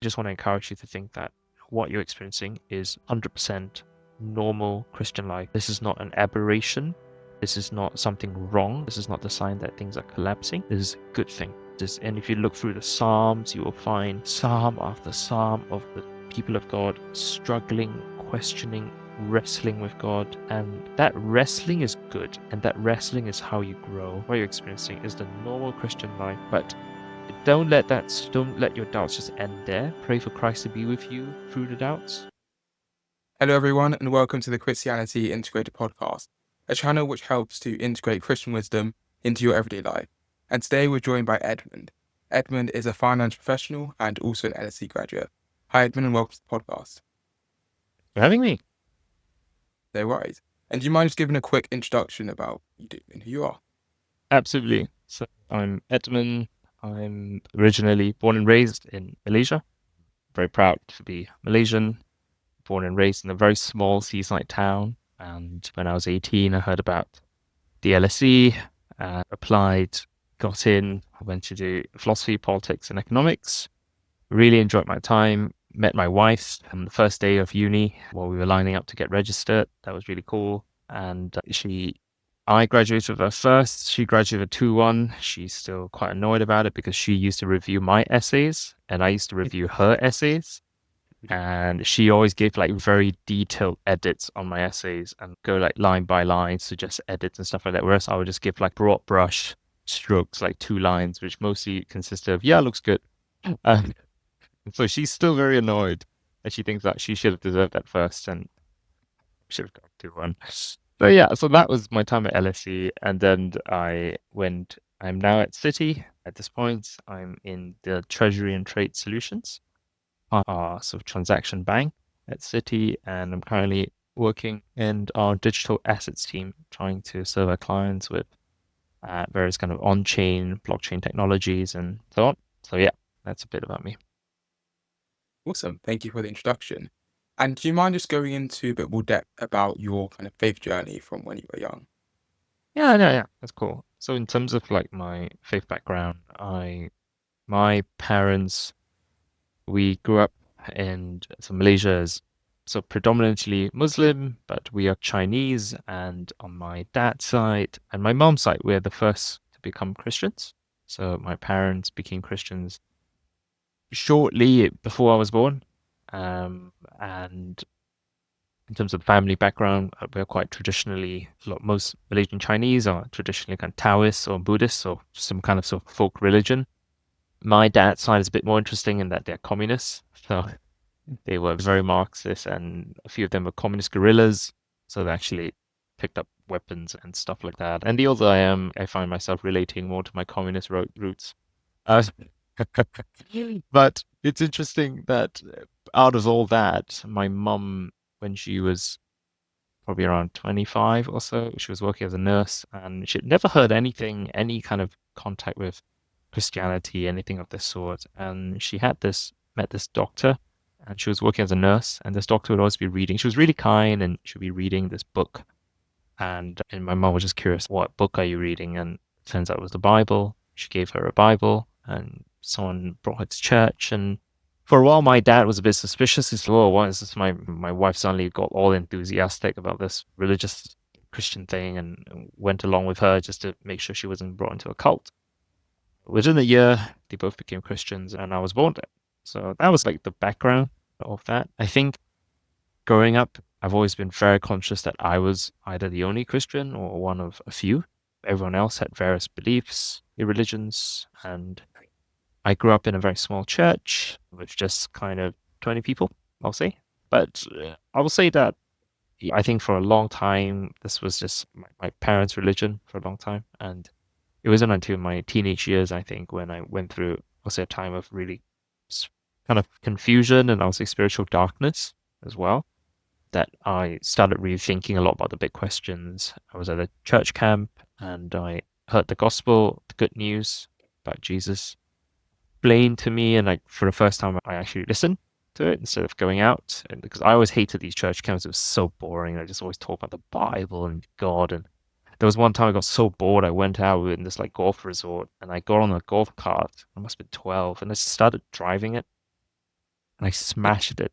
just want to encourage you to think that what you're experiencing is 100% normal Christian life. This is not an aberration. This is not something wrong. This is not the sign that things are collapsing. This is a good thing. And if you look through the Psalms, you will find psalm after psalm of the people of God struggling, questioning, wrestling with God. And that wrestling is good. And that wrestling is how you grow. What you're experiencing is the normal Christian life. But don't let your doubts just end there. Pray for Christ to be with you through the doubts. Hello, everyone, and welcome to the Christianity Integrated Podcast, a channel which helps to integrate Christian wisdom into your everyday life. And today we're joined by Edmund. Edmund is a finance professional and also an LSE graduate. Hi, Edmund, and welcome to the podcast. For having me. No worries. And do you mind just giving a quick introduction about what you do and who you are? Absolutely. So I'm Edmund. I'm originally born and raised in Malaysia. Very proud to be Malaysian. Born and raised in a very small seaside town. And when I was 18, I heard about the LSE, applied, got in, went to do philosophy, politics, and economics. Really enjoyed my time. Met my wife on the first day of uni while we were lining up to get registered. That was really cool. And I graduated with her first. She graduated with 2-1. She's still quite annoyed about it because she used to review my essays and I used to review her essays. And she always gave like very detailed edits on my essays and go like line by line, suggest edits and stuff like that. Whereas I would just give like broad brush strokes, like 2 lines, which mostly consisted of, yeah, looks good. So she's still very annoyed and she thinks that she should have deserved that first and should have got 2-1. So yeah, so that was my time at LSE. And then I'm now at Citi. At this point, I'm in the Treasury and Trade Solutions, our sort of transaction bank at Citi, and I'm currently working in our digital assets team, trying to serve our clients with various kind of on-chain, blockchain technologies and so on. So yeah, that's a bit about me. Awesome. Thank you for the introduction. And do you mind just going into a bit more depth about your kind of faith journey from when you were young? Yeah, that's cool. So in terms of like my faith background, my parents, we grew up in Malaysia is so predominantly Muslim, but we are Chinese, and on my dad's side and my mom's side, we're the first to become Christians. So my parents became Christians shortly before I was born. And in terms of family background, we're quite traditionally, most Malaysian Chinese are traditionally kind of Taoists or Buddhists or some kind of sort of folk religion. My dad's side is a bit more interesting in that they're communists. So they were very Marxist and a few of them were communist guerrillas. So they actually picked up weapons and stuff like that. And the older I am, I find myself relating more to my communist roots. Uh, but it's interesting that out of all that, my mum, when she was probably around 25 or so, she was working as a nurse and she'd never heard any kind of contact with Christianity, anything of this sort. And she met this doctor and she was working as a nurse, and this doctor would always be reading. She was really kind and she'd be reading this book. And my mom was just curious, what book are you reading? And it turns out it was the Bible. She gave her a Bible and someone brought her to church. And for a while, my dad was a bit suspicious. He said, "Oh, why is this? My wife suddenly got all enthusiastic about this religious Christian thing and went along with her just to make sure she wasn't brought into a cult." Within a year, they both became Christians, and I was born there. So that was like the background of that. I think growing up, I've always been very conscious that I was either the only Christian or one of a few. Everyone else had various beliefs, religions, and I grew up in a very small church with just kind of 20 people, I'll say. But I will say that I think for a long time, this was just my parents' religion for a long time. And it wasn't until my teenage years, I think, when I went through, I'll say, a time of really kind of confusion and I'll say spiritual darkness as well, that I started really thinking a lot about the big questions. I was at a church camp and I heard the gospel, the good news about Jesus explained to me, and like for the first time I actually listened to it instead of going out. And because I always hated these church camps, it was so boring. I just always talk about the Bible and God. And there was one time I got so bored, I went out in this like golf resort and I got on a golf cart. I must have been 12 and I started driving it. and I smashed it.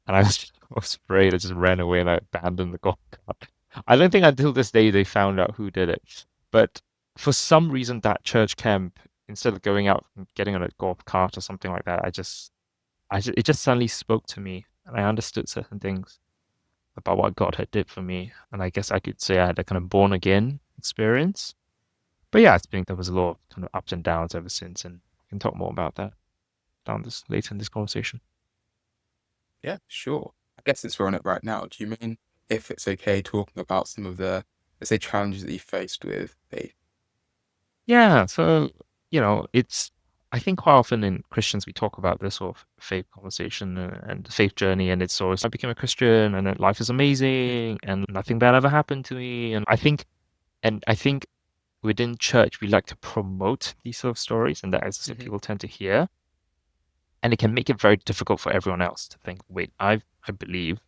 And I was, I was afraid. I just ran away and I abandoned the golf cart. I don't think until this day they found out who did it. But for some reason, that church camp, instead of going out and getting on a golf cart or something like that, it just suddenly spoke to me, and I understood certain things about what God had did for me. And I guess I could say I had a kind of born again experience. But yeah, I think there was a lot of kind of ups and downs ever since, and we can talk more about that down this later in this conversation. Yeah, sure. I guess since we're on it right now, do you mean if it's okay talking about some of the, let's say, challenges that you faced with faith? Yeah, so it's I think quite often in Christians we talk about this sort of faith conversation and the faith journey, and it's always I became a Christian and then life is amazing and nothing bad ever happened to me, and I think within church we like to promote these sort of stories, and that is what Mm-hmm. people tend to hear, and it can make it very difficult for everyone else to think, wait, I believe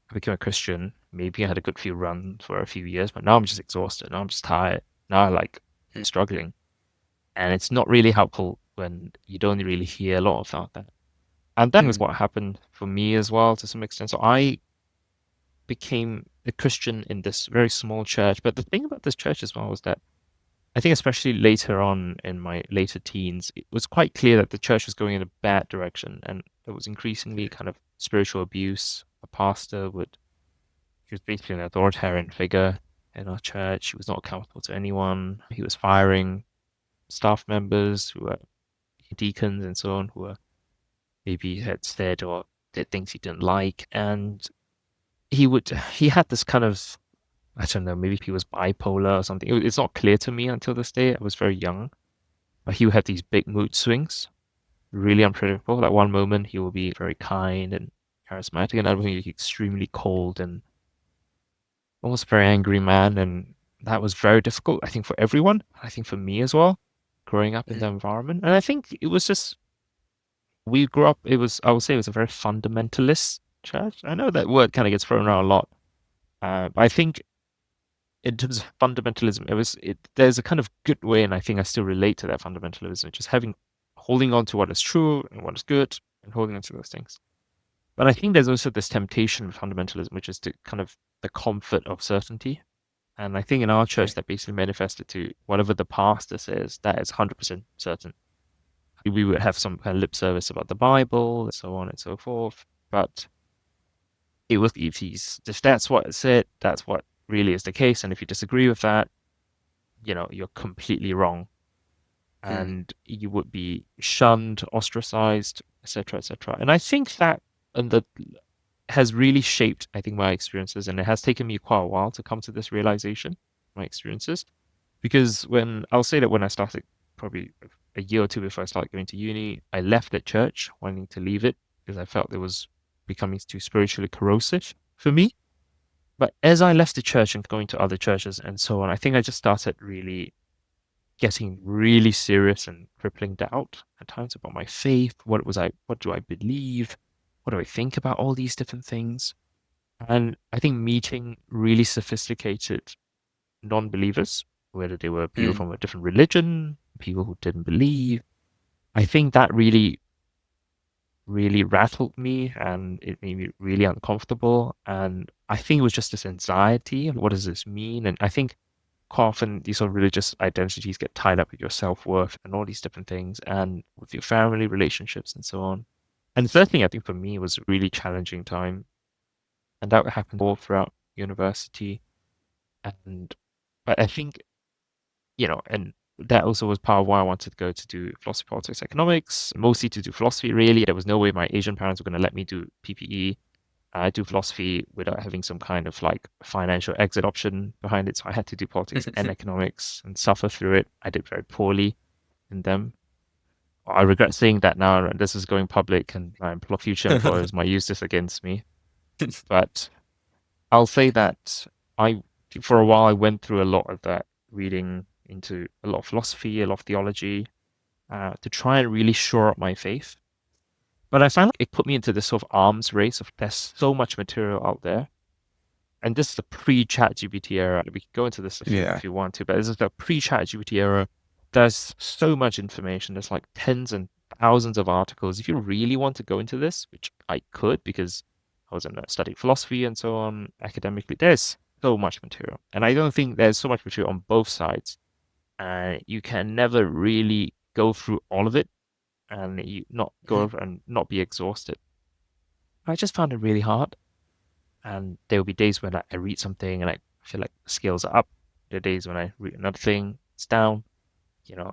I became a Christian, maybe I had a good few runs for a few years, but now I'm just exhausted, now I'm just tired, now I like struggling. And it's not really helpful when you don't really hear a lot about that. And that was Mm-hmm. what happened for me as well to some extent. So I became a Christian in this very small church. But the thing about this church as well was that I think especially later on in my later teens, it was quite clear that the church was going in a bad direction and there was increasingly kind of spiritual abuse. A pastor would he was basically an authoritarian figure in our church. He was not accountable to anyone. He was firing staff members who were deacons and so on who were maybe had said or did things he didn't like. And he had this kind of, I don't know, maybe he was bipolar or something. It's not clear to me until this day. I was very young. But he would have these big mood swings, really unpredictable. Like one moment he will be very kind and charismatic, and another moment he'll be extremely cold and almost very angry man. And that was very difficult, I think, for everyone. I think for me as well, growing up in the environment. And I think it was just we grew up, I would say it was a very fundamentalist church. I know that word kind of gets thrown around a lot. But I think in terms of fundamentalism, there's a kind of good way, and I think I still relate to that fundamentalism, just holding on to what is true and what is good and holding on to those things. But I think there's also this temptation with fundamentalism, which is to kind of the comfort of certainty. And I think in our church, Okay. that basically manifested to whatever the pastor says, that is 100% certain. We would have some kind of lip service about the Bible and so on and so forth. But it was if that's what it said, that's what really is the case. And if you disagree with that, you're completely wrong. Mm. And you would be shunned, ostracized, etc., etc. And I think that and that has really shaped, I think, my experiences, and it has taken me quite a while to come to this realization, my experiences. Because I'll say that when I started, probably a year or two before I started going to uni, I left that church, wanting to leave it because I felt it was becoming too spiritually corrosive for me. But as I left the church and going to other churches and so on, I think I just started really getting really serious and crippling doubt at times about my faith. What do I believe? What do I think about all these different things? And I think meeting really sophisticated non-believers, whether they were people Mm. from a different religion, people who didn't believe. I think that really, really rattled me and it made me really uncomfortable. And I think it was just this anxiety of what does this mean? And I think quite often these sort of religious identities get tied up with your self-worth and all these different things and with your family relationships and so on. And the third thing I think for me was a really challenging time. And that happened all throughout university. And but I think and that also was part of why I wanted to go to do philosophy, politics, economics, mostly to do philosophy, really. There was no way my Asian parents were going to let me do PPE. I do philosophy without having some kind of like financial exit option behind it. So I had to do politics and economics and suffer through it. I did very poorly in them. I regret saying that now. And this is going public, and my future employers might use this against me. But I'll say that I, for a while, I went through a lot of that, reading into a lot of philosophy, a lot of theology, to try and really shore up my faith. But I found like it put me into this sort of arms race of there's so much material out there. And this is the pre-chat GPT era. We could go into this Yeah. if you want to, but this is the pre-chat GPT era. There's so much information. There's like tens and thousands of articles. If you really want to go into this, which I could because I was in studying philosophy and so on academically, there's so much material. And I don't think there's so much material on both sides. And you can never really go through all of it and you not go Mhm. over and not be exhausted. I just found it really hard. And there will be days when I read something and I feel like the scales are up. There are days when I read another thing, it's down.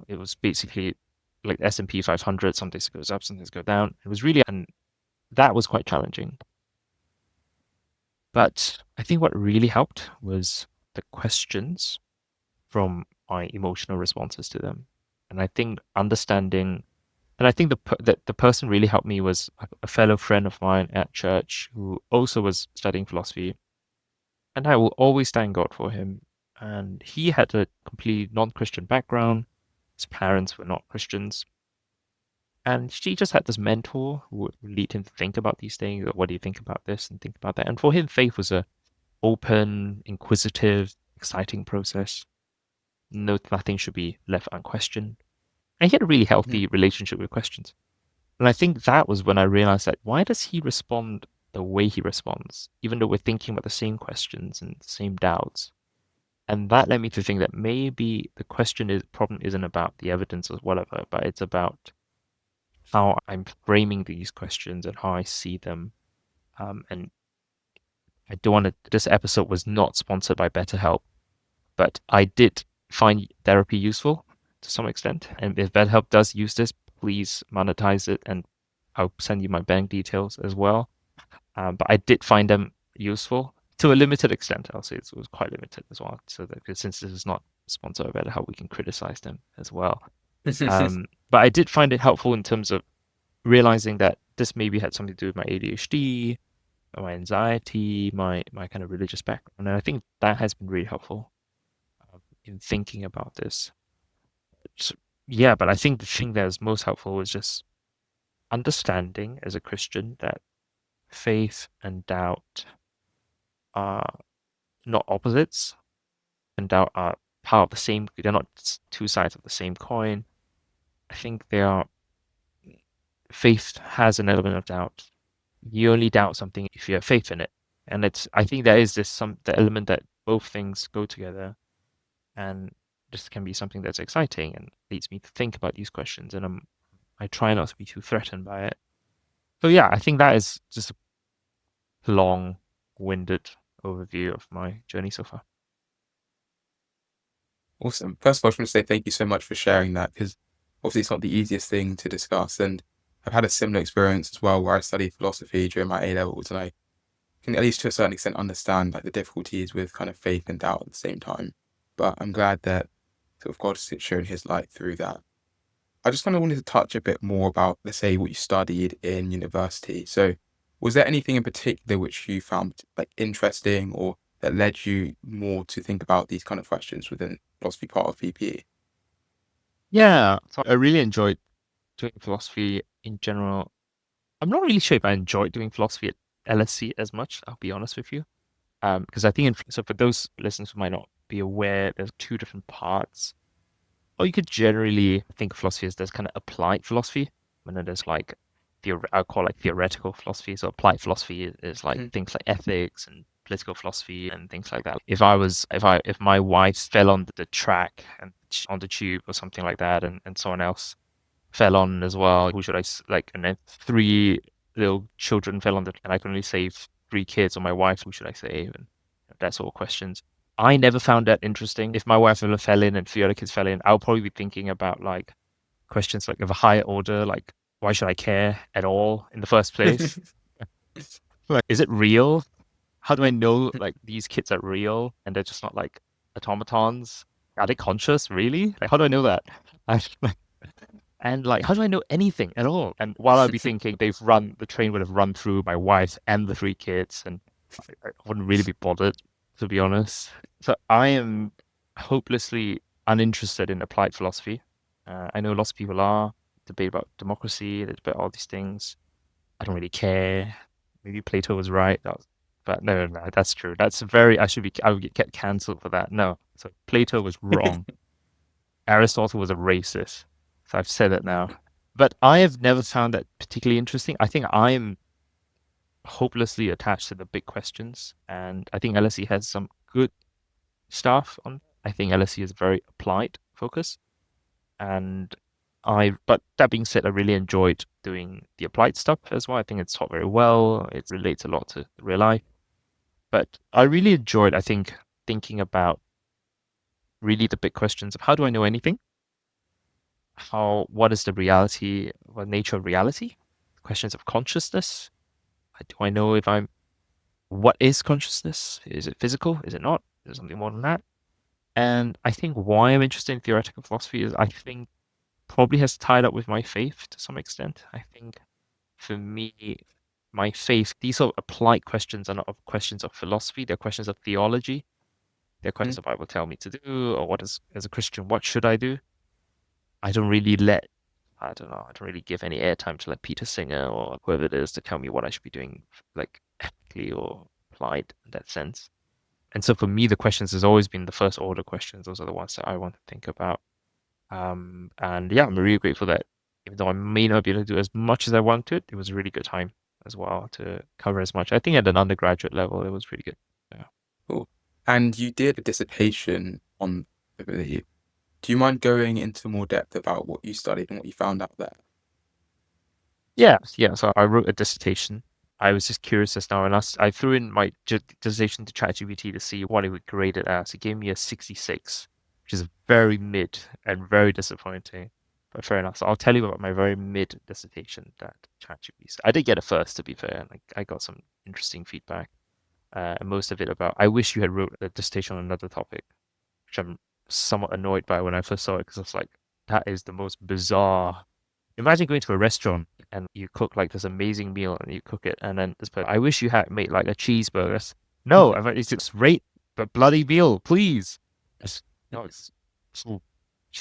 It was basically like S&P 500, some days it goes up, some days go down. It was really, and that was quite challenging. But I think what really helped was the questions from my emotional responses to them. And I think understanding, and I think the person really helped me was a fellow friend of mine at church who also was studying philosophy. And I will always thank God for him. And he had a completely non-Christian background. His parents were not Christians. And she just had this mentor who would lead him to think about these things. What do you think about this and think about that? And for him, faith was a open, inquisitive, exciting process. No, nothing should be left unquestioned. And he had a really Mhm. healthy relationship with questions. And I think that was when I realized that why does he respond the way he responds, even though we're thinking about the same questions and the same doubts? And that led me to think that maybe the problem isn't about the evidence or whatever, but it's about how I'm framing these questions and how I see them. And I don't want to. This episode was not sponsored by BetterHelp, but I did find therapy useful to some extent. And if BetterHelp does use this, please monetize it, and I'll send you my bank details as well. But I did find them useful to a limited extent. I'll say it was quite limited as well. So that because since this is not sponsored by BetterHelp, we can criticize them as well. But I did find it helpful in terms of realizing that this maybe had something to do with my ADHD, my anxiety, my kind of religious background, and I think that has been really helpful in thinking about this. So, yeah, but I think the thing that was most helpful was just understanding as a Christian that faith and doubt are not opposites, and doubt are part of the same. They're not two sides of the same coin. I think they are. Faith has an element of doubt. You only doubt something if you have faith in it, and it's. I think there is the element that both things go together, and this can be something that's exciting and leads me to think about these questions, and I try not to be too threatened by it. So yeah, I think that is just a long-winded overview of my journey so far. Awesome. First of all, I just want to say thank you so much for sharing that because obviously it's not the easiest thing to discuss. And I've had a similar experience as well where I studied philosophy during my A levels and I can at least to a certain extent understand like the difficulties with kind of faith and doubt at the same time. But I'm glad that sort of God's shown his light through that. I just kind of wanted to touch a bit more about, let's say, what you studied in university. So, was there anything in particular which you found like interesting or that led you more to think about these kind of questions within philosophy part of VPE? Yeah, so I really enjoyed doing philosophy in general. I'm not really sure if I enjoyed doing philosophy at LSE as much, I'll be honest with you. Because I think, so for those listeners who might not be aware, there's two different parts. Or you could generally think of philosophy as there's kind of applied philosophy, and then there's like, I'll call like theoretical philosophy. So applied philosophy is like Mhm. things like ethics and political philosophy and things like that. If my wife fell on the track and on the tube or something like that, and someone else fell on as well. Who should like? And then three little children fell on and I can only save three kids or my wife. Who should I save? And that sort of questions. I never found that interesting. If my wife ever fell in and three other kids fell in, I'll probably be thinking about like questions like of a higher order, like why should I care at all in the first place? Like, is it real? How do I know like these kids are real and they're just not like automatons? Are they conscious, really? Like, how do I know that? I, And like, how do I know anything at all? And while I'd be thinking the train would have run through my wife and the three kids, and I wouldn't really be bothered, to be honest. So I am hopelessly uninterested in applied philosophy. I know lots of people are debate about democracy, they debate all these things. I don't really care. Maybe Plato was right. But no, that's true. I would get cancelled for that. No, so Plato was wrong. Aristotle was a racist. So I've said it now. But I have never found that particularly interesting. I think I'm hopelessly attached to the big questions, and I think LSE has some good stuff on. I think LSE is very applied focus, and but that being said, I really enjoyed doing the applied stuff as well. I think it's taught very well. It relates a lot to real life. But I really enjoyed, I think, thinking about really the big questions of how do I know anything? What is the reality, what nature of reality? Questions of consciousness. Do I know if what is consciousness? Is it physical? Is it not? Is it something more than that? And I think why I'm interested in theoretical philosophy is I think probably has tied up with my faith to some extent. I think for me, my faith, these sort of applied questions are not questions of philosophy, they're questions of theology. They're questions Mhm. the Bible tell me to do, or as a Christian, what should I do? I don't really let, I don't know, I don't really give any airtime to like Peter Singer or whoever it is to tell me what I should be doing, like ethically or applied in that sense. And so for me, the questions has always been the first order questions. Those are the ones that I want to think about. And yeah, I'm really grateful that even though I may not be able to do as much as I wanted, it was a really good time as well to cover as much. I think at an undergraduate level, it was really good. Yeah. Cool. And you did a dissertation on, I believe. Do you mind going into more depth about what you studied and what you found out there? Yeah, yeah. So I wrote a dissertation. I was just curious as now, and I threw in my dissertation to ChatGPT to see what it would grade it as. It gave me a 66, which is very mid and very disappointing. But fair enough. So I'll tell you about my very mid dissertation that ChatGPT said. I did get a first, to be fair, and I got some interesting feedback. And most of it about I wish you had wrote a dissertation on another topic, which I'm somewhat annoyed by when I first saw it because it's like that is the most bizarre. Imagine going to a restaurant and you cook like this amazing meal and you cook it, and then this person, I wish you had made like a cheeseburger. No, I mean, it's just rate the bloody meal, please. It's, no, it's so,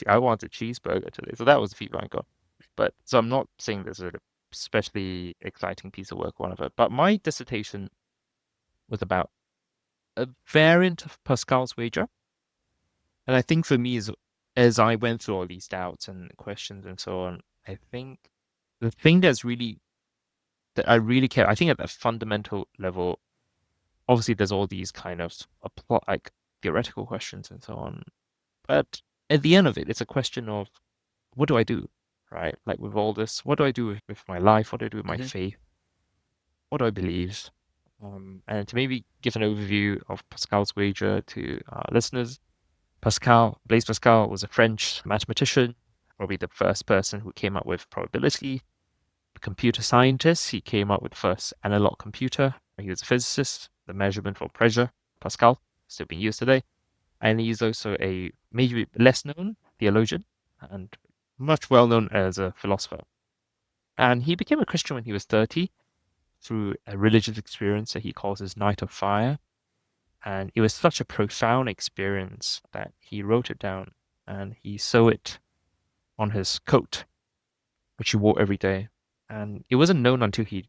I want a cheeseburger today, so that was the feedback I got. But so I'm not saying this is an especially exciting piece of work, one of it. But my dissertation was about a variant of Pascal's wager. And I think for me, as I went through all these doubts and questions and so on, I think the thing that I really care, I think at the fundamental level, obviously there's all these kind of like theoretical questions and so on. But at the end of it, it's a question of what do I do, right? Like with all this, what do I do with my life? What do I do with my Mhm. faith? What do I believe? And to maybe give an overview of Pascal's wager to our listeners, Blaise Pascal was a French mathematician, probably the first person who came up with probability. A computer scientist, he came up with the first analog computer. He was a physicist, the measurement for pressure, Pascal, still being used today. And he's also a maybe less known theologian and much well known as a philosopher. And he became a Christian when he was 30 through a religious experience that he calls his Night of Fire. And it was such a profound experience that he wrote it down and he sew it on his coat, which he wore every day. And it wasn't known until he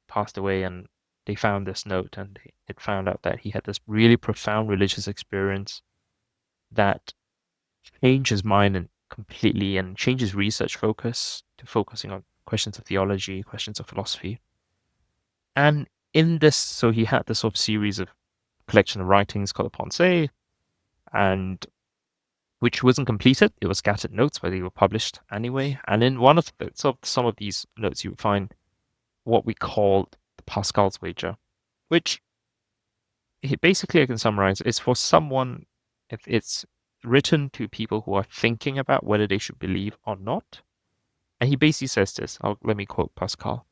passed away and they found this note and it found out that he had this really profound religious experience that changed his mind and completely and changed his research focus to focusing on questions of theology, questions of philosophy. And in this, so he had this sort of series of collection of writings called the Pensées, and which wasn't completed. It was scattered notes, but they were published anyway. And in one of some of these notes, you would find what we call the Pascal's wager, which basically I can summarize. It's for someone. It's written to people who are thinking about whether they should believe or not. And he basically says this. Let me quote Pascal.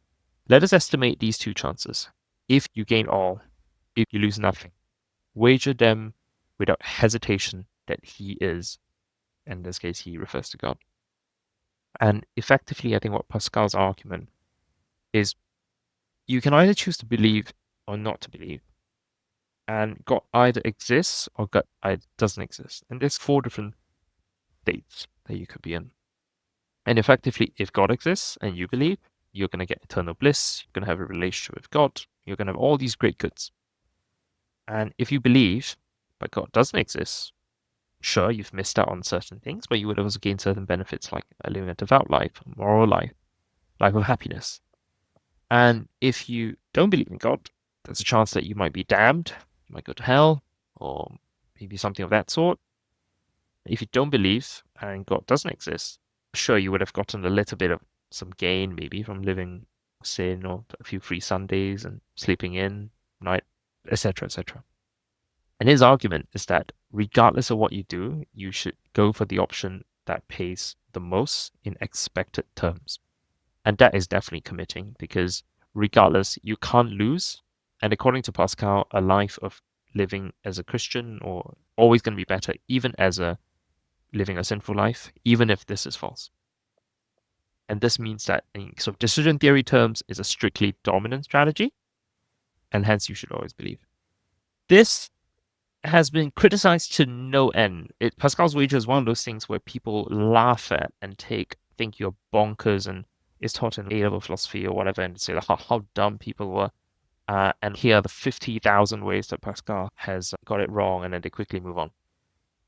Let us estimate these two chances. If you gain all, if you lose nothing, wager them without hesitation that he is. In this case, he refers to God. And effectively, I think what Pascal's argument is you can either choose to believe or not to believe. And God either exists or God either doesn't exist. And there's four different states that you could be in. And effectively, if God exists and you believe, you're going to get eternal bliss, you're going to have a relationship with God, you're going to have all these great goods. And if you believe, but God doesn't exist, Sure, you've missed out on certain things, but you would also gain certain benefits like living a devout life, a moral life, life of happiness. And if you don't believe in God, there's a chance that you might be damned, you might go to hell, or maybe something of that sort. If you don't believe and God doesn't exist, sure, you would have gotten a little bit of some gain maybe from living sin or a few free Sundays and sleeping in night, etc., etc. And his argument is that regardless of what you do, you should go for the option that pays the most in expected terms. And that is definitely committing because regardless, you can't lose. And according to Pascal, a life of living as a Christian or always going to be better, even as a living a sinful life, even if this is false. And this means that in sort of decision theory terms is a strictly dominant strategy, and hence you should always believe. This has been criticized to no end. Pascal's wager is one of those things where people laugh at and think you're bonkers and is taught in A-level philosophy or whatever and say how dumb people were. And here are the 50,000 ways that Pascal has got it wrong, and then they quickly move on.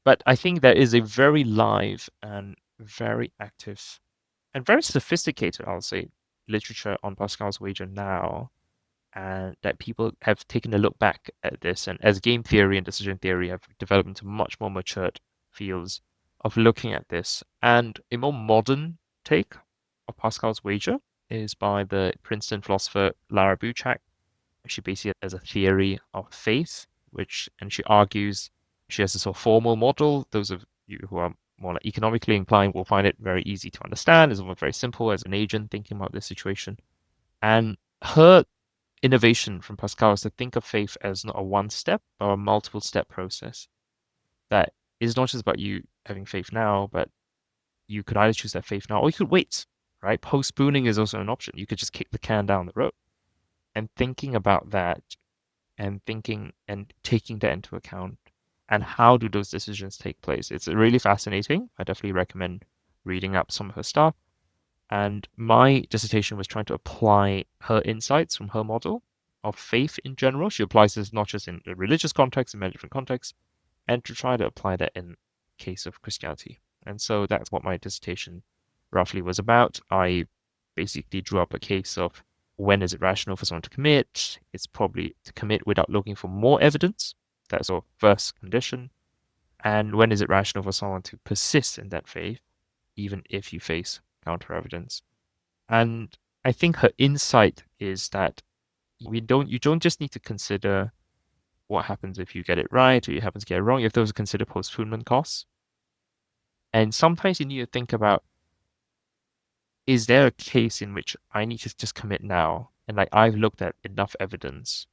But I think there is a very live and very active and very sophisticated, I'll say, literature on Pascal's wager now, and that people have taken a look back at this, and as game theory and decision theory have developed into much more matured fields of looking at this. And a more modern take of Pascal's wager is by the Princeton philosopher Lara Buchak. She basically has a theory of faith, and she argues she has a sort of formal model. Those of you who are more like economically inclined will find it very easy to understand. It's almost very simple as an agent thinking about this situation. And her innovation from Pascal is to think of faith as not a one step, but a multiple step process. That is not just about you having faith now, but you could either choose that faith now or you could wait, right? Postponing is also an option. You could just kick the can down the road. And thinking about that and thinking and taking that into account and how do those decisions take place? It's really fascinating. I definitely recommend reading up some of her stuff. And my dissertation was trying to apply her insights from her model of faith in general. She applies this not just in a religious context, in many different contexts, and to try to apply that in case of Christianity. And so that's what my dissertation roughly was about. I basically drew up a case of when is it rational for someone to commit? It's probably to commit without looking for more evidence. That's our first condition. And when is it rational for someone to persist in that faith, even if you face counter evidence? And I think her insight is that you don't just need to consider what happens if you get it right or you happen to get it wrong. You have to also consider postponement costs. And sometimes you need to think about, is there a case in which I need to just commit now? And like I've looked at enough evidence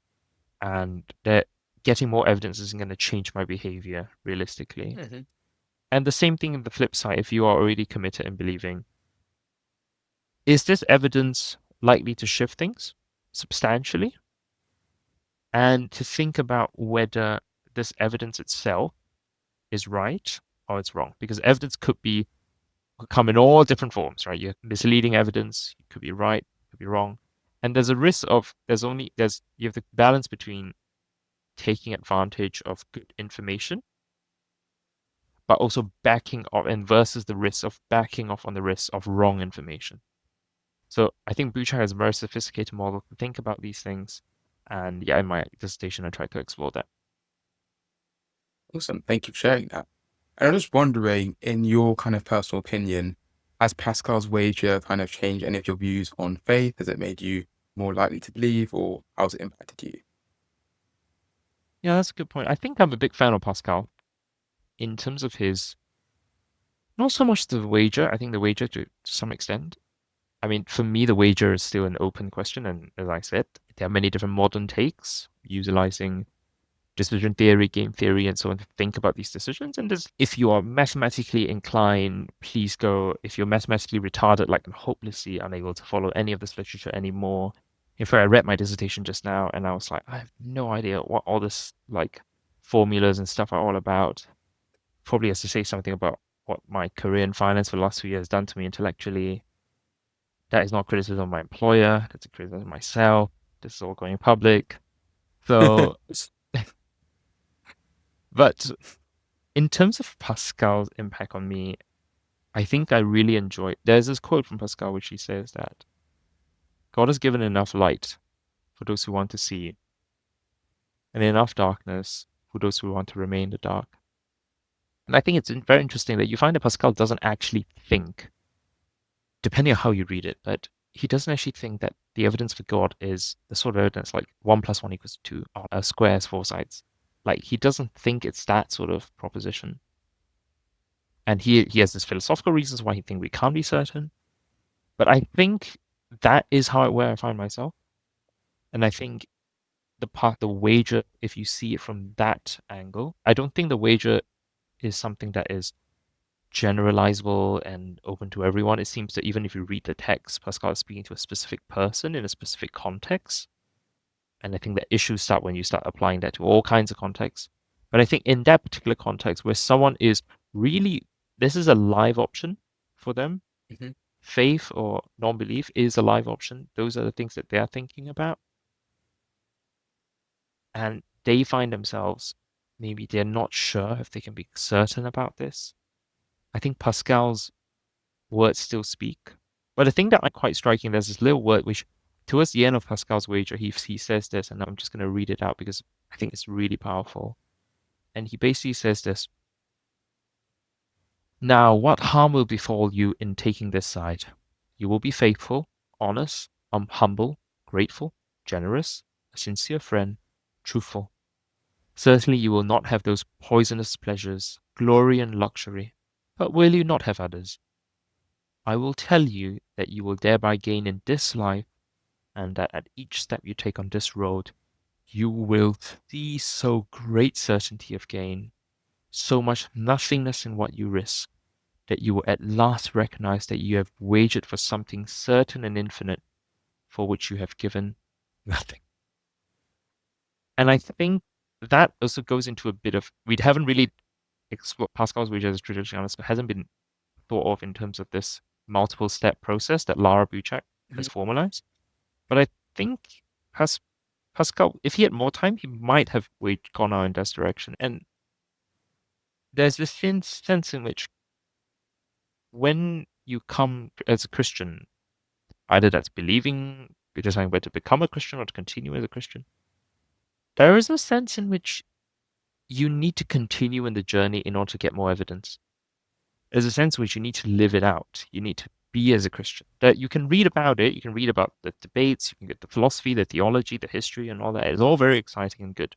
and that getting more evidence isn't going to change my behavior realistically. Mm-hmm. And the same thing in the flip side, if you are already committed and believing, is this evidence likely to shift things substantially? And to think about whether this evidence itself is right or it's wrong. Because evidence could come in all different forms, right? You have misleading evidence, it could be right, it could be wrong. And there's a risk of you have the balance between taking advantage of good information, but also backing off and versus the risk of backing off on the risk of wrong information. So I think Buchar has a very sophisticated model to think about these things. And yeah, in my dissertation, I tried to explore that. Awesome. Thank you for sharing that. And I'm just wondering, in your kind of personal opinion, has Pascal's wager kind of changed any of your views on faith? Has it made you more likely to believe, or how's it impacted you? Yeah, that's a good point. I think I'm a big fan of Pascal in terms of his, not so much the wager, I think the wager to some extent. I mean, for me, the wager is still an open question. And as I said, there are many different modern takes utilizing decision theory, game theory, and so on to think about these decisions. And if you are mathematically inclined, please go. If you're mathematically retarded, like I'm hopelessly unable to follow any of this literature anymore. In fact, I read my dissertation just now and I was like, I have no idea what all this like formulas and stuff are all about. Probably has to say something about what my career in finance for the last 2 years done to me intellectually. That is not criticism of my employer. That's a criticism of myself. This is all going public. So, but in terms of Pascal's impact on me, I think I really enjoy. There's this quote from Pascal which he says that God has given enough light for those who want to see, and enough darkness for those who want to remain in the dark. And I think it's very interesting that you find that Pascal doesn't actually think, depending on how you read it, but he doesn't actually think that the evidence for God is the sort of evidence like 1 + 1 = 2, or a square has 4 sides. Like, he doesn't think it's that sort of proposition. And he has his philosophical reasons why he thinks we can't be certain. But I think that is where I find myself. And I think the wager, if you see it from that angle, I don't think the wager is something that is generalizable and open to everyone. It seems that even if you read the text, Pascal is speaking to a specific person in a specific context. And I think the issues start when you start applying that to all kinds of contexts. But I think in that particular context where someone is really, this is a live option for them, Hmm. faith or non-belief is a live option. Those are the things that they're thinking about. And they find themselves, maybe they're not sure if they can be certain about this. I think Pascal's words still speak. But the thing that I quite striking, there's this little word which, towards the end of Pascal's wager, he says this, and I'm just going to read it out because I think it's really powerful. And he basically says this: Now, what harm will befall you in taking this side? You will be faithful, honest, humble, grateful, generous, a sincere friend, truthful. Certainly you will not have those poisonous pleasures, glory and luxury. But will you not have others? I will tell you that you will thereby gain in this life, and that at each step you take on this road, you will see so great certainty of gain, so much nothingness in what you risk, that you will at last recognize that you have wagered for something certain and infinite, for which you have given nothing. And I think that also goes into a bit of, we haven't really explored Pascal's wager as traditionally honest, but hasn't been thought of in terms of this multiple step process that Lara Buchak Hmm. has formalized. But I think Pascal, if he had more time, he might have gone out in this direction. And there's this thin sense in which when you come as a Christian, either that's believing, you're deciding whether to become a Christian or to continue as a Christian, there is a sense in which you need to continue in the journey in order to get more evidence. There's a sense in which you need to live it out. You need to be as a Christian. That you can read about it, you can read about the debates, you can get the philosophy, the theology, the history, and all that. It's all very exciting and good.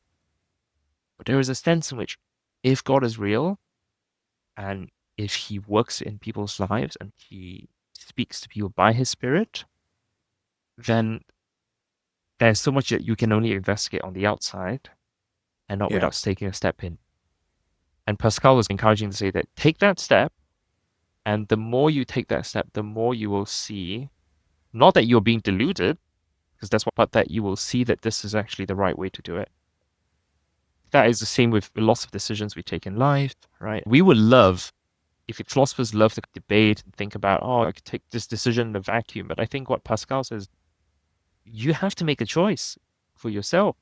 But there is a sense in which if God is real and if he works in people's lives and he speaks to people by his spirit, then there's so much that you can only investigate on the outside and not Yeah. without taking a step in. And Pascal was encouraging to say that take that step, and the more you take that step, the more you will see, not that you're being deluded, because that's what, but that you will see that this is actually the right way to do it. That is the same with lots of decisions we take in life, right? We would love, if philosophers love to debate and think about, oh, I could take this decision in a vacuum. But I think what Pascal says, you have to make a choice for yourself.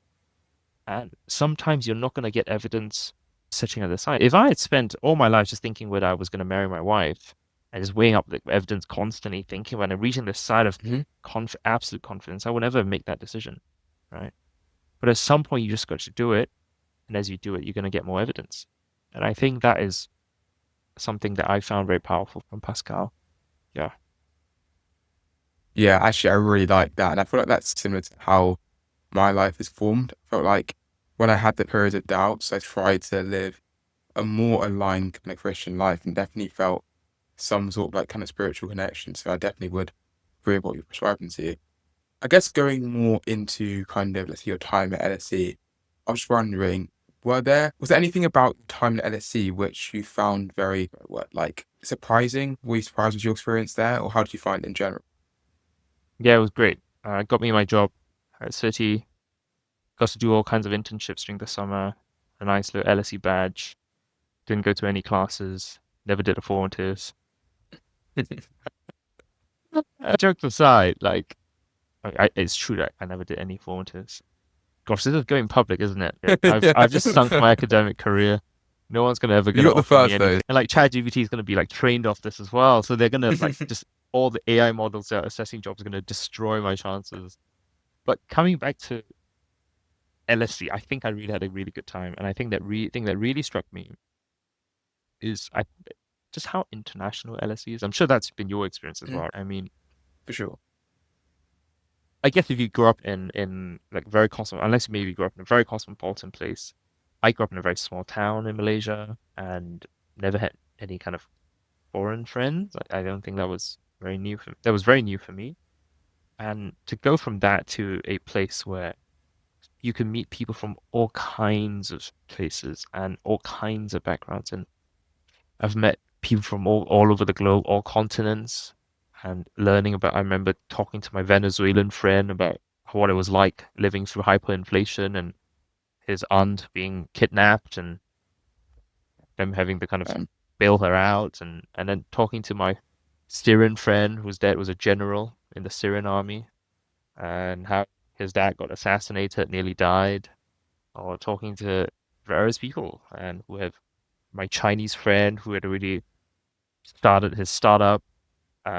And sometimes you're not going to get evidence setting at the side. If I had spent all my life just thinking whether I was going to marry my wife and just weighing up the evidence constantly, thinking when I'm reaching this side of Hmm. absolute confidence, I would never make that decision, right? But at some point, you just got to do it. And as you do it, you're going to get more evidence. And I think that is something that I found very powerful from Pascal. Yeah. Yeah, actually, I really like that. And I feel like that's similar to how my life is formed. I felt like when I had the periods of doubts, I tried to live a more aligned kind of Christian life and definitely felt some sort of like kind of spiritual connection. So I definitely would agree with what you're prescribing to you. I guess going more into kind of, let's say, your time at LSE, I was just wondering, was there anything about your time at LSE which you found very, what, like surprising? Were you surprised with your experience there, or how did you find it in general? Yeah, it was great. Got me my job at City. Got to do all kinds of internships during the summer. A nice little LSE badge. Didn't go to any classes. Never did a formatives. Jokes aside, like, it's true that I never did any formatives. Gosh, this is going public, isn't it? Yeah, I've just sunk my academic career. No one's gonna ever You gonna got the offer me first though. anything. And like ChatGPT is gonna be like trained off this as well. So they're gonna like just all the AI models that are assessing jobs are gonna destroy my chances. But coming back to LSE, I think I really had a really good time. And I think that thing that really struck me is I just how international LSE is. I'm sure that's been your experience as Mhm, well. I mean, for sure. I guess if you grew up in like very cosmo, unless you maybe grew up in a very cosmopolitan place, I grew up in a very small town in Malaysia and never had any kind of foreign friends. I don't think that was very new that was very new for me. And to go from that to a place where you can meet people from all kinds of places and all kinds of backgrounds, and I've met people from all over the globe, all continents, and learning about. I remember talking to my Venezuelan friend about what it was like living through hyperinflation and his aunt being kidnapped and them having to kind of Um, bail her out, and then talking to my Syrian friend whose dad was a general in the Syrian army and how his dad got assassinated, nearly died, or talking to various people and who have my Chinese friend who had already started his startup.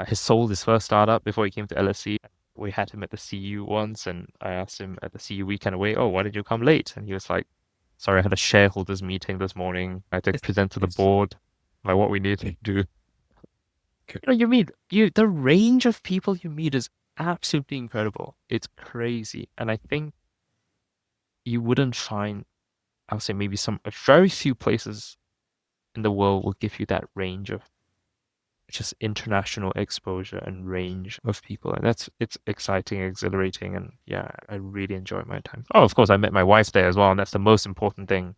He sold his first startup before he came to LSE. We had him at the CU once, and I asked him at the CU weekend away, "Oh, why did you come late?" And he was like, "Sorry, I had a shareholders meeting this morning. I had to present to the it's board like what we need to do." good. You meet the range of people you meet is absolutely incredible. It's crazy, and I think you wouldn't find. I'll say maybe very few places in the world will give you that range of just international exposure and range of people. And it's exciting, exhilarating, and yeah, I really enjoy my time. Oh, of course, I met my wife there as well, and that's the most important thing.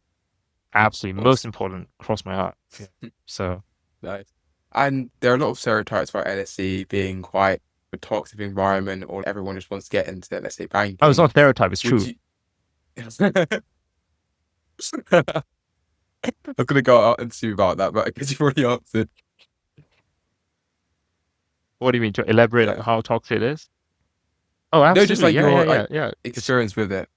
Absolutely Of most course. important, cross my heart. Yeah. So Nice. And there are a lot of stereotypes about LSE being quite a toxic environment, or everyone just wants to get into, let's say, I was banking. not a stereotype, it's Would true. you? I'm gonna go out and see about that, but because you've already answered, What do you mean to elaborate like yeah. how toxic it is? Oh, No, just absolutely. like Yeah, yeah, your yeah, like yeah. It's experience with it.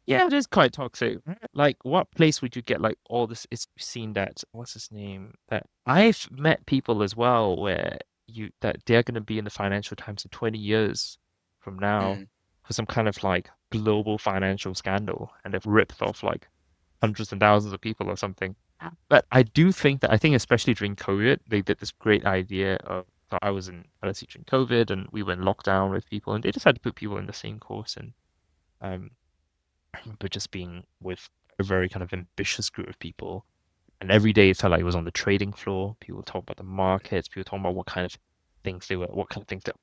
yeah, it is quite toxic. Like, what place would you get like all this? It's seen that what's his name? That I've met people as well where you that they're going to be in the Financial Times in 20 years from now Mm, for some kind of like global financial scandal, and they've ripped off like hundreds and thousands of people or something. But I think especially during COVID, they did this great idea of. So I was in LSE during COVID, and we were in lockdown with people, and they decided to put people in the same course, and um but just being with a very kind of ambitious group of people. And every day it felt like it was on the trading floor. People talk about the markets, people talking about what kind of things they're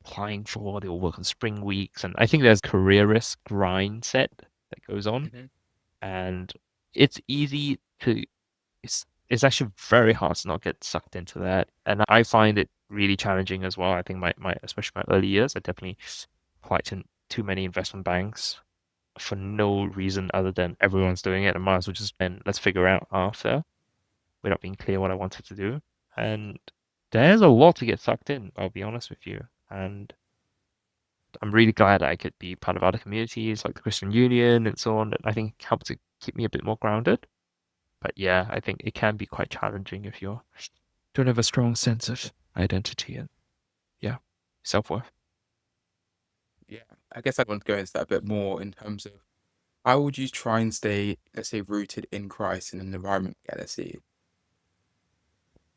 applying for. They will work on spring weeks. And I think there's career risk grind set that goes on. hmm And it's easy to, it's actually very hard to not get sucked into that. And I find it really challenging as well. I think especially my early years, I definitely applied to too many investment banks for no reason other than everyone's doing it. I might as well just and let's figure out after without being clear what I wanted to do. And there's a lot to get sucked in, I'll be honest with you. And I'm really glad I could be part of other communities like the Christian Union and so on. That I think helped to keep me a bit more grounded. But yeah, I think it can be quite challenging if you don't have a strong sense of identity and yeah, self-worth. Yeah, I guess I want to go into that a bit more in terms of how would you try and stay, let's say, rooted in Christ in an environment like LSE?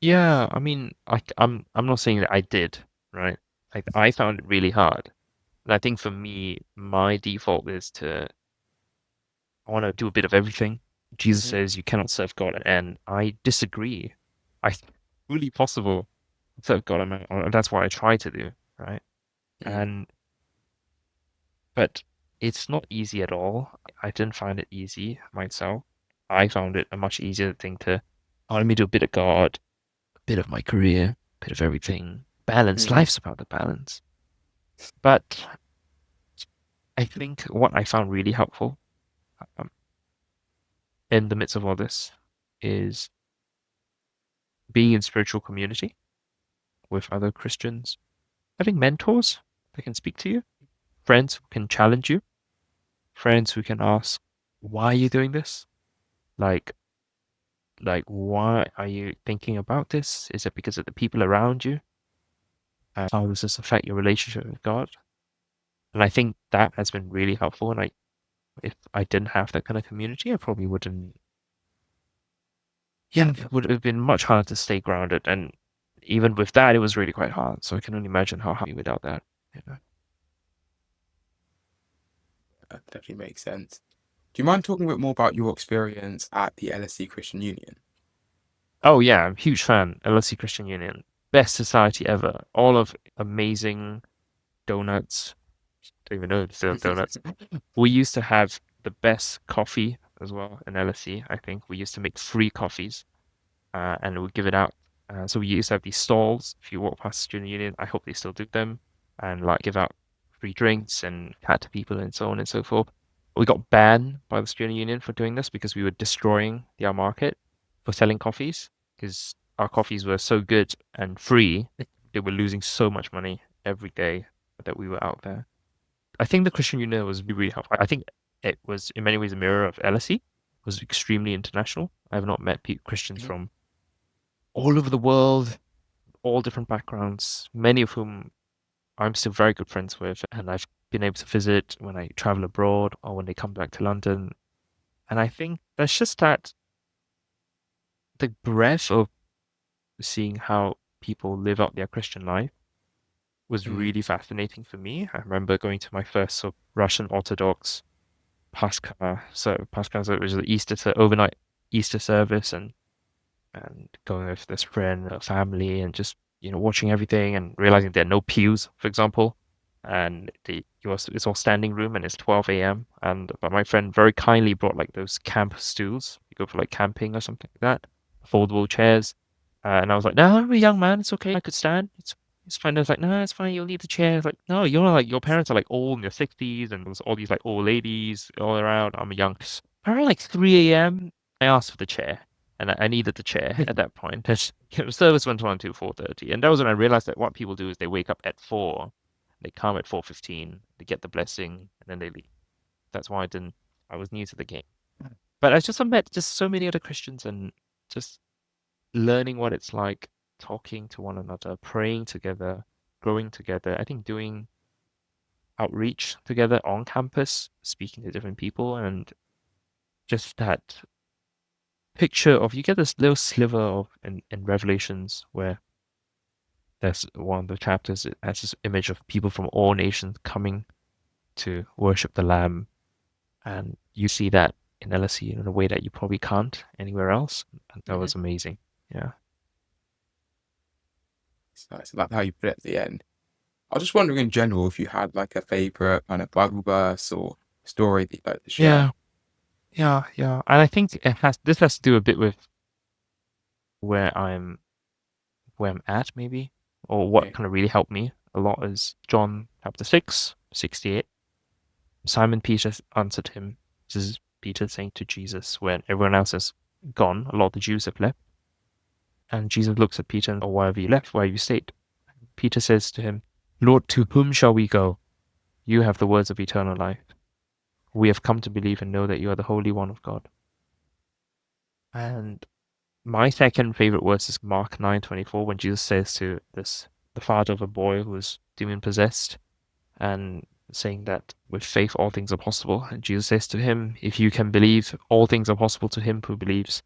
Yeah, I mean, I'm not saying that I did, right? Like I found it really hard. And I think for me, my default is I want to do a bit of everything. Jesus hmm says you cannot serve God, and I disagree. I think it's really possible to serve God, and that's what I try to do, right? Mm, And but it's not easy at all. I didn't find it easy myself. I found it a much easier thing to, oh, let me do a bit of God, a bit of my career, a bit of everything. Balance. hmm Life's about the balance. But I think what I found really helpful um, in the midst of all this is being in spiritual community with other Christians, having mentors that can speak to you, friends who can challenge you, friends who can ask, why are you doing this? Like, like, why are you thinking about this? Is it because of the people around you? How does this affect your relationship with God? And I think that has been really helpful. And if I didn't have that kind of community, I probably wouldn't. Yeah, it would have been much harder to stay grounded. And even with that, it was really quite hard. So I can only imagine how hard without that. You know? That definitely makes sense. Do you mind talking a bit more about your experience at the LSE Christian Union? Oh yeah, I'm a huge fan. LSE Christian Union, best society ever. All of amazing donuts. Don't even know if they still have donuts. We used to have the best coffee as well in LSE. I think we used to make free coffees, and we give it out. So we used to have these stalls. If you walk past Student Union, I hope they still do them, and like give out free drinks and chat to people and so on and so forth. We got banned by the Student Union for doing this because we were destroying our market for selling coffees because our coffees were so good and free, they were losing so much money every day that we were out there. I think the Christian Union was really helpful. I think it was in many ways a mirror of LSE. It was extremely international. I have not met Christians Mhm. from all over the world, all different backgrounds, many of whom I'm still very good friends with, and I've been able to visit when I travel abroad or when they come back to London. And I think that's just that the breadth of seeing how people live out their Christian life was Mm. really fascinating for me. I remember going to my first sort of Russian Orthodox Pascal, so it was the overnight Easter service, and going with this friend, family, and just watching everything and realizing there are no pews, for example, and it's all standing room and it's 12 a.m. and but my friend very kindly brought like those camp stools. You go for like camping or something like that, foldable chairs, and I was like, no, I'm a young man, it's okay, I could stand. It's fine. I was like, no, it's fine. You'll need the chair. It's like, no, like your parents are like old in their 60s, and there's all these like old ladies all around. I'm a young. Around like 3 a.m. I asked for the chair and I needed the chair at that point. The service went on until 4:30, and that was when I realized that what people do is they wake up at 4, they come at 4:15, they get the blessing, and then they leave. That's why I didn't. I was new to the game, but I just met just so many other Christians and just learning what it's like talking to one another, praying together, growing together. I think doing outreach together on campus, speaking to different people, and just that picture of you get this little sliver of in Revelations where there's one of the chapters it has this image of people from all nations coming to worship the Lamb, and you see that in LSE in a way that you probably can't anywhere else. And that Mhm. was amazing. Yeah. It's nice. I like how you put it at the end. I was just wondering in general if you had like a favorite kind of Bible verse or story that you'd like to share. Yeah. Yeah. Yeah. And I think this has to do a bit with where I'm where I'm at maybe, or what Yeah. kind of really helped me a lot is John chapter 6:68. Simon Peter answered him. This is Peter saying to Jesus when everyone else has gone, a lot of the Jews have left. And Jesus looks at Peter and, oh, why have you left? Why have you stayed? Peter says to him, Lord, to whom shall we go? You have the words of eternal life. We have come to believe and know that you are the Holy One of God. And my second favorite verse is Mark 9:24 when Jesus says to the father of a boy who was demon possessed, and saying that with faith all things are possible. And Jesus says to him, if you can believe, all things are possible to him who believes.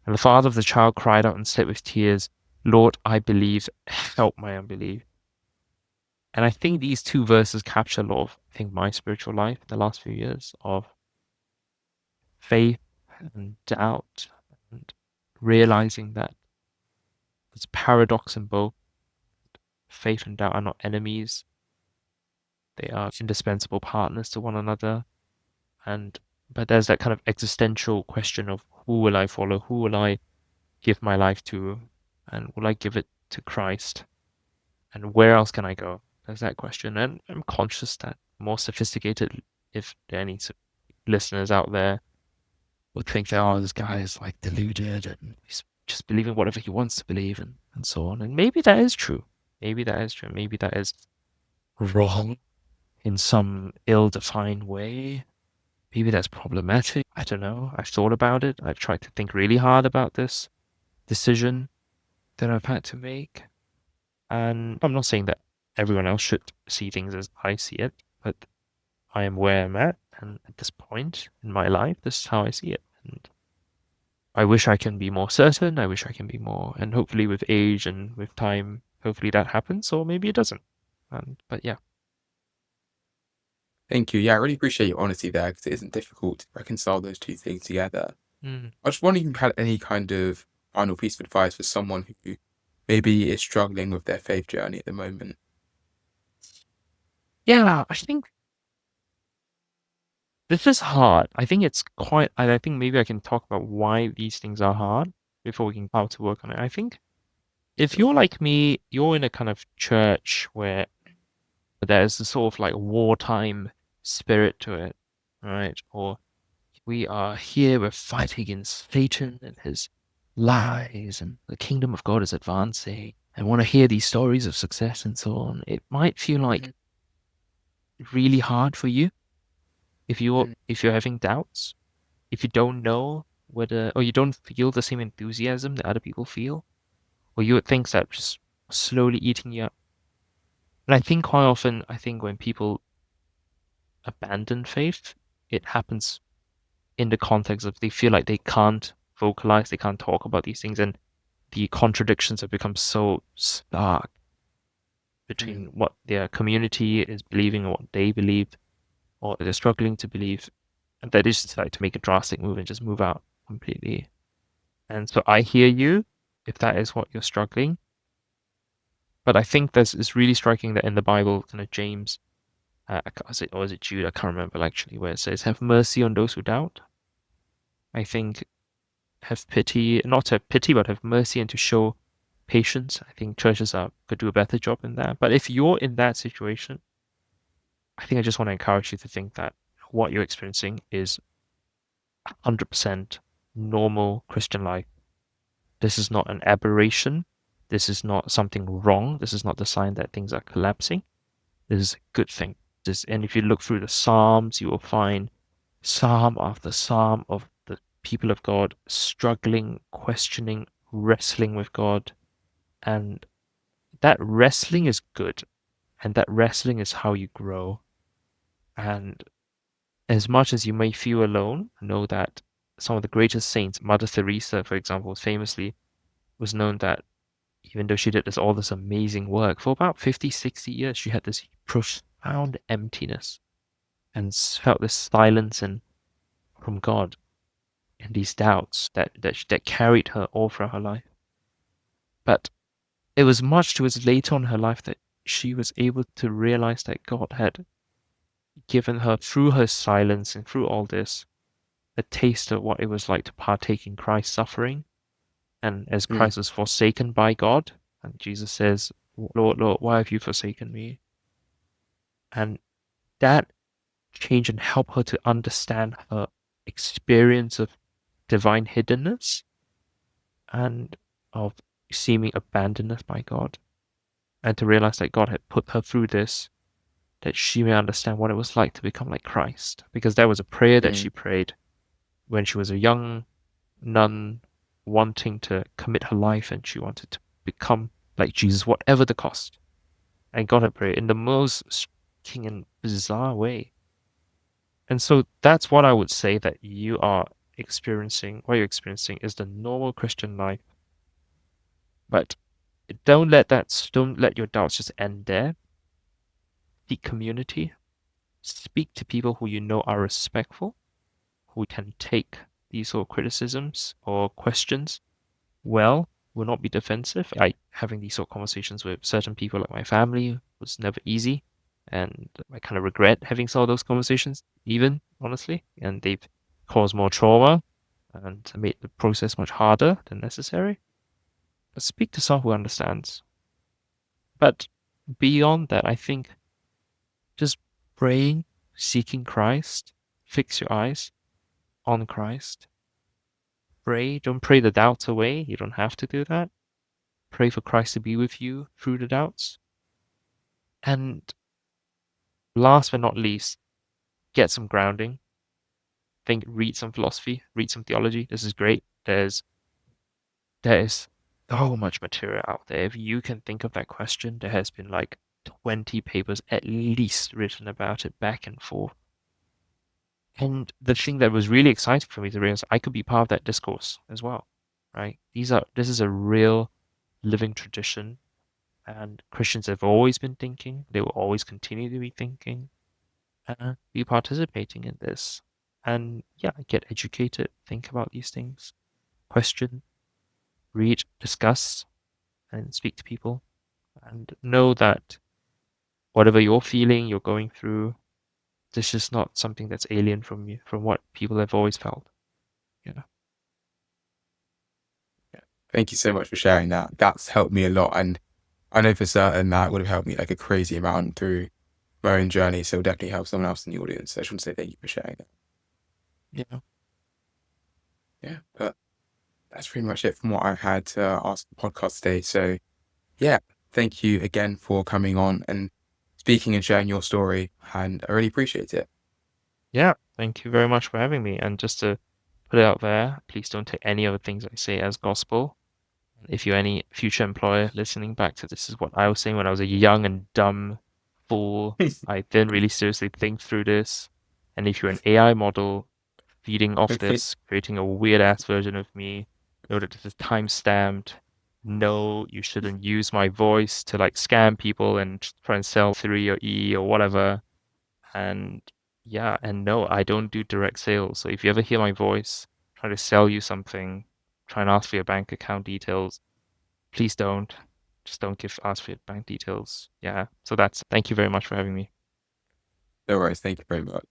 And the father of the child cried out and said with tears, Lord, I believe, help my unbelief. And I think these two verses capture a lot of, I think, my spiritual life in the last few years of faith and doubt and realizing that there's a paradox in both. Faith and doubt are not enemies. They are indispensable partners to one another. And but there's that kind of existential question of who will I follow? Who will I give my life to? And will I give it to Christ? And where else can I go? There's that question. And I'm conscious that more sophisticated, if there are any listeners out there, would think that, oh, this guy is like deluded and he's just believing whatever he wants to believe and so on. And maybe that is true. Maybe that is true. Maybe that is wrong in some ill-defined way. maybe that's problematic. I don't know. I've thought about it. I've tried to think really hard about this decision that I've had to make. And I'm not saying that everyone else should see things as I see it, but I am where I'm at. And at this point in my life, this is how I see it. And I wish I can be more certain. I wish I can be more, and hopefully with age and with time, hopefully that happens, or maybe it doesn't. But yeah. Thank you. Yeah, I really appreciate your honesty there because it isn't difficult to reconcile those two things together. Mm. I just wondering if you had any kind of final piece of advice for someone who maybe is struggling with their faith journey at the moment. Yeah, I think this is hard. I think it's quite, I think maybe I can talk about why these things are hard before we can how to work on it. I think if Sure. you're like me, you're in a kind of church where there's a sort of like wartime spirit to it, right? Or we are here, we're fighting against Satan and his lies, and the kingdom of God is advancing, and want to hear these stories of success and so on. It might feel like Mhm. really hard for you Mm. if you're having doubts, if you don't know whether, or you don't feel the same enthusiasm that other people feel, or you would think that just slowly eating you up. And I think quite often, I think when people abandon faith, it happens in the context of they feel like they can't vocalize, they can't talk about these things, and the contradictions have become so stark between Mm. what their community is believing and what they believe, or they're struggling to believe, and that is just like to make a drastic move and just move out completely. And so I hear you if that is what you're struggling. But I think this is really striking that in the Bible, kind of James, or is it Jude? I can't remember actually, where it says, "Have mercy on those who doubt." I think have pity, not to have pity, but have mercy and to show patience. I think churches could do a better job in that. But if you're in that situation, I think I just want to encourage you to think that what you're experiencing is 100% normal Christian life. This is not an aberration. This is not something wrong. This is not the sign that things are collapsing. This is a good thing. And if you look through the Psalms, you will find psalm after psalm of the people of God struggling, questioning, wrestling with God. And that wrestling is good. And that wrestling is how you grow. And as much as you may feel alone, know that some of the greatest saints, Mother Teresa, for example, famously was known that even though she did all this amazing work, for about 50, 60 years, she had this profound emptiness and felt this silence from God and these doubts that carried her all throughout her life. But it was much towards later on in her life that she was able to realize that God had given her, through her silence and through all this, a taste of what it was like to partake in Christ's suffering. And as Mm. Christ was forsaken by God, and Jesus says, "Lord, Lord, why have you forsaken me?" And that change and help her to understand her experience of divine hiddenness and of seeming abandoned by God, and to realize that God had put her through this, that she may understand what it was like to become like Christ. Because there was a prayer that she Mm. prayed when she was a young nun, wanting to commit her life, and she wanted to become like Jesus, whatever the cost. And God had prayed in the most striking and bizarre way. And so that's what I would say that you are experiencing. What you're experiencing is the normal Christian life. But don't let your doubts just end there. Seek community. Speak to people who you know are respectful, who can take these sort of criticisms or questions well, will not be defensive. Having these sort of conversations with certain people like my family was never easy. And I kind of regret having some of those conversations, even honestly. And they've caused more trauma and made the process much harder than necessary. But speak to someone who understands. But beyond that, I think just praying, seeking Christ, fix your eyes on Christ. Pray, don't pray the doubts away. You don't have to do that. Pray for Christ to be with you through the doubts. And last but not least, get some grounding. think read some philosophy, read some theology. This is great. There is so much material out there. If you can think of that question, there has been like 20 papers at least written about it back and forth. And the thing that was really exciting for me to realize I could be part of that discourse as well, right? This is a real living tradition, and Christians have always been thinking, they will always continue to be thinking, and be participating in this. And yeah, get educated, think about these things, question, read, discuss, and speak to people, and know that whatever you're feeling, you're going through, this is not something that's alien from you, from what people have always felt. Yeah. Yeah. Thank you so much for sharing that. That's helped me a lot. And I know for certain that would have helped me like a crazy amount through my own journey. So it'll definitely help someone else in the audience. So I just want to say thank you for sharing that. Yeah. Yeah. But that's pretty much it from what I had to ask the podcast today. So yeah, thank you again for coming on and speaking and sharing your story. And I really appreciate it. Yeah. Thank you very much for having me. And just to put it out there, please don't take any of the things I say as gospel. If you're any future employer listening back to this, is what I was saying when I was a young and dumb fool. I didn't really seriously think through this. And if you're an AI model feeding off this, creating a weird ass version of me, know that this is time stamped. No, you shouldn't use my voice to like scam people and try and sell 3 or E or whatever. And yeah, and no, I don't do direct sales. So if you ever hear my voice, try to sell you something, try and ask for your bank account details, please don't. Just don't ask for your bank details. Yeah. So thank you very much for having me. No worries. Thank you very much.